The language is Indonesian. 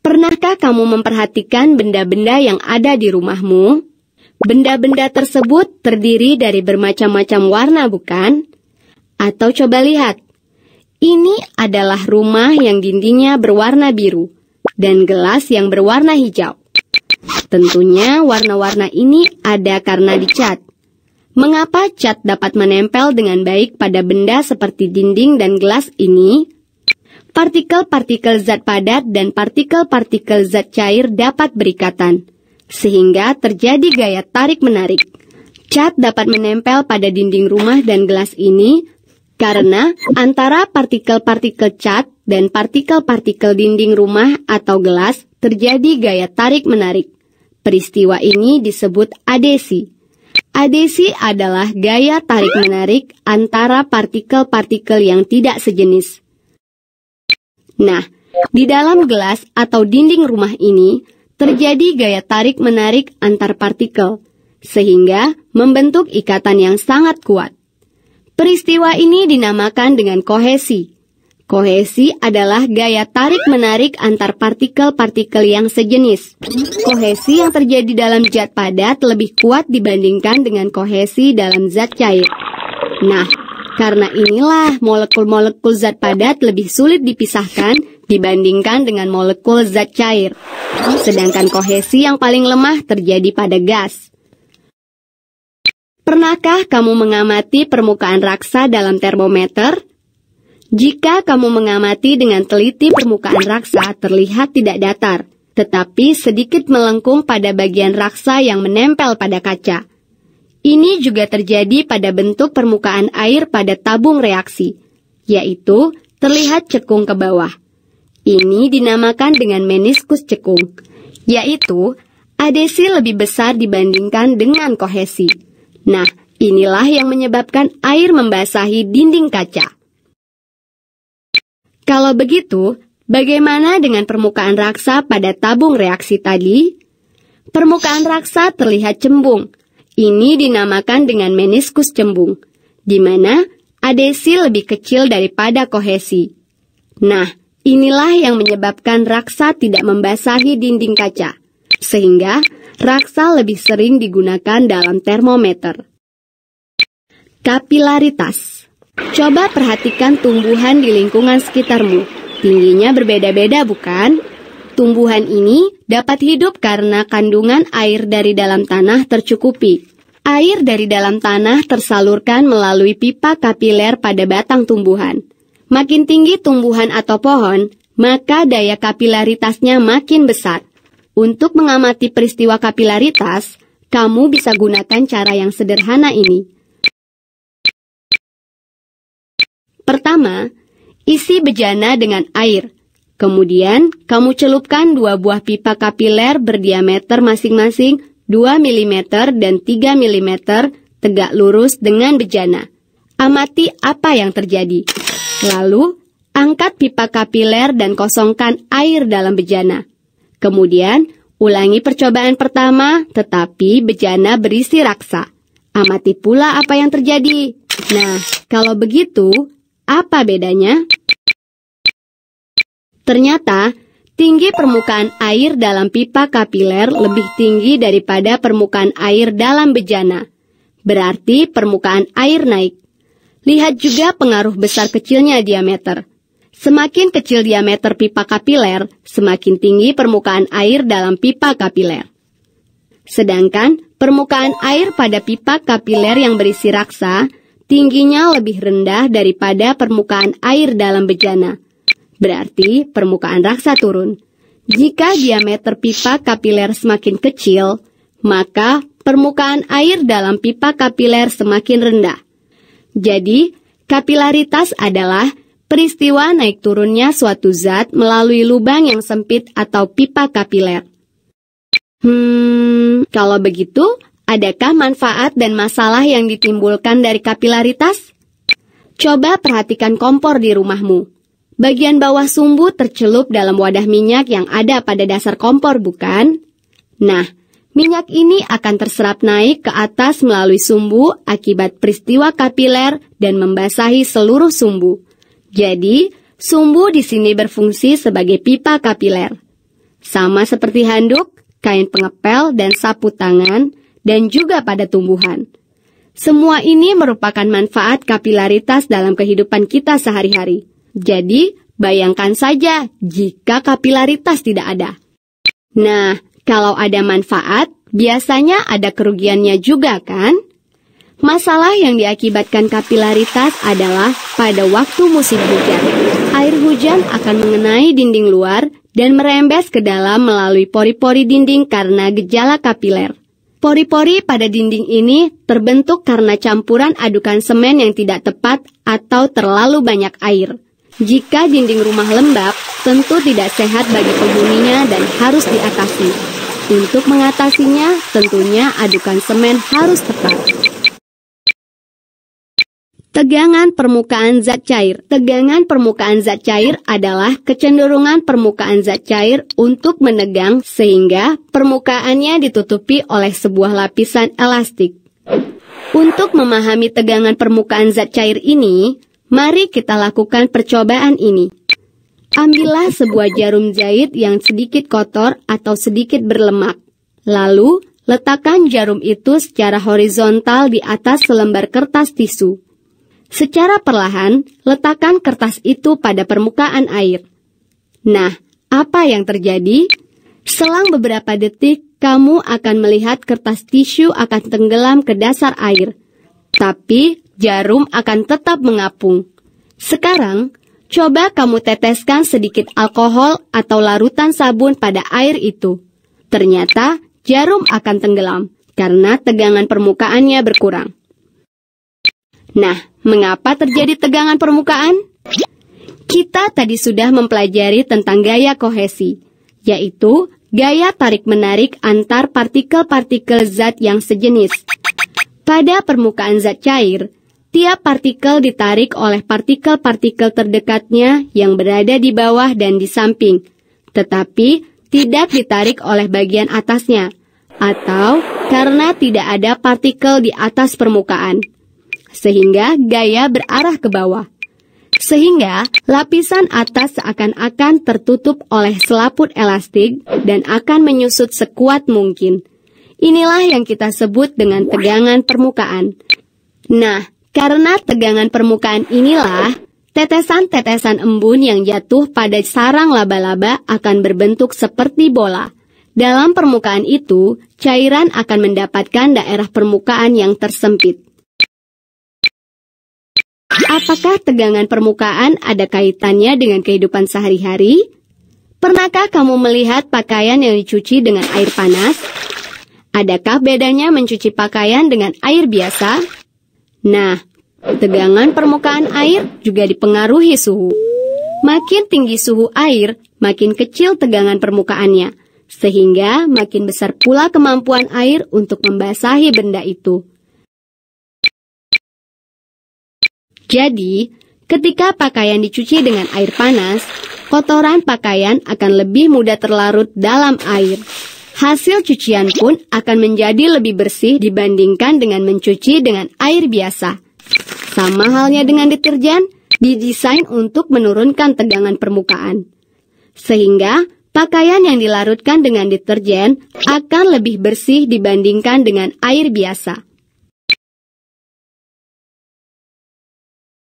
Pernahkah kamu memperhatikan benda-benda yang ada di rumahmu? Benda-benda tersebut terdiri dari bermacam-macam warna, bukan? Atau coba lihat, ini adalah rumah yang dindingnya berwarna biru dan gelas yang berwarna hijau. Tentunya warna-warna ini ada karena dicat. Mengapa cat dapat menempel dengan baik pada benda seperti dinding dan gelas ini? Partikel-partikel zat padat dan partikel-partikel zat cair dapat berikatan, sehingga terjadi gaya tarik-menarik. Cat dapat menempel pada dinding rumah dan gelas ini karena antara partikel-partikel cat dan partikel-partikel dinding rumah atau gelas terjadi gaya tarik-menarik. Peristiwa ini disebut adesi. Adesi adalah gaya tarik-menarik antara partikel-partikel yang tidak sejenis. Nah, di dalam gelas atau dinding rumah ini terjadi gaya tarik-menarik antar partikel, sehingga membentuk ikatan yang sangat kuat. Peristiwa ini dinamakan dengan kohesi. Kohesi adalah gaya tarik-menarik antar partikel-partikel yang sejenis. Kohesi yang terjadi dalam zat padat lebih kuat dibandingkan dengan kohesi dalam zat cair. Nah, karena inilah molekul-molekul zat padat lebih sulit dipisahkan dibandingkan dengan molekul zat cair. Sedangkan kohesi yang paling lemah terjadi pada gas. Pernahkah kamu mengamati permukaan raksa dalam termometer? Jika kamu mengamati dengan teliti permukaan raksa terlihat tidak datar, tetapi sedikit melengkung pada bagian raksa yang menempel pada kaca. Ini juga terjadi pada bentuk permukaan air pada tabung reaksi, yaitu terlihat cekung ke bawah. Ini dinamakan dengan meniskus cekung, yaitu adesi lebih besar dibandingkan dengan kohesi. Nah, inilah yang menyebabkan air membasahi dinding kaca. Kalau begitu, bagaimana dengan permukaan raksa pada tabung reaksi tadi? Permukaan raksa terlihat cembung. Ini dinamakan dengan meniskus cembung, di mana adesi lebih kecil daripada kohesi. Nah, inilah yang menyebabkan raksa tidak membasahi dinding kaca, sehingga raksa lebih sering digunakan dalam termometer. Kapilaritas. Coba perhatikan tumbuhan di lingkungan sekitarmu. Tingginya berbeda-beda, bukan? Tumbuhan ini dapat hidup karena kandungan air dari dalam tanah tercukupi. Air dari dalam tanah tersalurkan melalui pipa kapiler pada batang tumbuhan. Makin tinggi tumbuhan atau pohon, maka daya kapilaritasnya makin besar. Untuk mengamati peristiwa kapilaritas, kamu bisa gunakan cara yang sederhana ini. Pertama, isi bejana dengan air. Kemudian, kamu celupkan 2 buah pipa kapiler berdiameter masing-masing 2 mm dan 3 mm tegak lurus dengan bejana. Amati apa yang terjadi. Lalu, angkat pipa kapiler dan kosongkan air dalam bejana. Kemudian, ulangi percobaan pertama, tetapi bejana berisi raksa. Amati pula apa yang terjadi. Nah, kalau begitu, apa bedanya? Ternyata, tinggi permukaan air dalam pipa kapiler lebih tinggi daripada permukaan air dalam bejana. Berarti permukaan air naik. Lihat juga pengaruh besar kecilnya diameter. Semakin kecil diameter pipa kapiler, semakin tinggi permukaan air dalam pipa kapiler. Sedangkan permukaan air pada pipa kapiler yang berisi raksa, tingginya lebih rendah daripada permukaan air dalam bejana. Berarti permukaan raksa turun. Jika diameter pipa kapiler semakin kecil, maka permukaan air dalam pipa kapiler semakin rendah. Jadi, kapilaritas adalah peristiwa naik turunnya suatu zat melalui lubang yang sempit atau pipa kapiler. Kalau begitu, adakah manfaat dan masalah yang ditimbulkan dari kapilaritas? Coba perhatikan kompor di rumahmu. Bagian bawah sumbu tercelup dalam wadah minyak yang ada pada dasar kompor, bukan? Nah, minyak ini akan terserap naik ke atas melalui sumbu akibat peristiwa kapiler dan membasahi seluruh sumbu. Jadi, sumbu di sini berfungsi sebagai pipa kapiler. sama seperti handuk, kain pengepel, dan sapu tangan, dan juga pada tumbuhan. Semua ini merupakan manfaat kapilaritas dalam kehidupan kita sehari-hari. Jadi, bayangkan saja jika kapilaritas tidak ada. Nah, kalau ada manfaat, biasanya ada kerugiannya juga kan? Masalah yang diakibatkan kapilaritas adalah pada waktu musim hujan. Air hujan akan mengenai dinding luar dan merembes ke dalam melalui pori-pori dinding karena gejala kapiler. Pori-pori pada dinding ini terbentuk karena campuran adukan semen yang tidak tepat atau terlalu banyak air. Jika dinding rumah lembab, tentu tidak sehat bagi penghuninya dan harus diatasi. Untuk mengatasinya, tentunya adukan semen harus tepat. Tegangan permukaan zat cair. Tegangan permukaan zat cair adalah kecenderungan permukaan zat cair untuk menegang sehingga permukaannya ditutupi oleh sebuah lapisan elastik. Untuk memahami tegangan permukaan zat cair ini, mari kita lakukan percobaan ini. Ambillah sebuah jarum jahit yang sedikit kotor atau sedikit berlemak. Lalu, letakkan jarum itu secara horizontal di atas selembar kertas tisu. Secara perlahan, letakkan kertas itu pada permukaan air. Nah, apa yang terjadi? Selang beberapa detik, kamu akan melihat kertas tisu akan tenggelam ke dasar air. Tapi, jarum akan tetap mengapung. Sekarang, coba kamu teteskan sedikit alkohol atau larutan sabun pada air itu. Ternyata, jarum akan tenggelam karena tegangan permukaannya berkurang. Nah, mengapa terjadi tegangan permukaan? Kita tadi sudah mempelajari tentang gaya kohesi, yaitu gaya tarik-menarik antar partikel-partikel zat yang sejenis. Pada permukaan zat cair, tiap partikel ditarik oleh partikel-partikel terdekatnya yang berada di bawah dan di samping, tetapi tidak ditarik oleh bagian atasnya, atau karena tidak ada partikel di atas permukaan. Sehingga gaya berarah ke bawah. Sehingga lapisan atas seakan-akan tertutup oleh selaput elastik dan akan menyusut sekuat mungkin. Inilah yang kita sebut dengan tegangan permukaan. Nah, karena tegangan permukaan inilah, tetesan-tetesan embun yang jatuh pada sarang laba-laba akan berbentuk seperti bola. Dalam permukaan itu, cairan akan mendapatkan daerah permukaan yang tersempit. Apakah tegangan permukaan ada kaitannya dengan kehidupan sehari-hari? Pernahkah kamu melihat pakaian yang dicuci dengan air panas? Adakah bedanya mencuci pakaian dengan air biasa? Nah, tegangan permukaan air juga dipengaruhi suhu. Makin tinggi suhu air, makin kecil tegangan permukaannya, sehingga makin besar pula kemampuan air untuk membasahi benda itu. Jadi, ketika pakaian dicuci dengan air panas, kotoran pakaian akan lebih mudah terlarut dalam air. Hasil cucian pun akan menjadi lebih bersih dibandingkan dengan mencuci dengan air biasa. Sama halnya dengan deterjen, didesain untuk menurunkan tegangan permukaan. Sehingga, pakaian yang dilarutkan dengan deterjen akan lebih bersih dibandingkan dengan air biasa.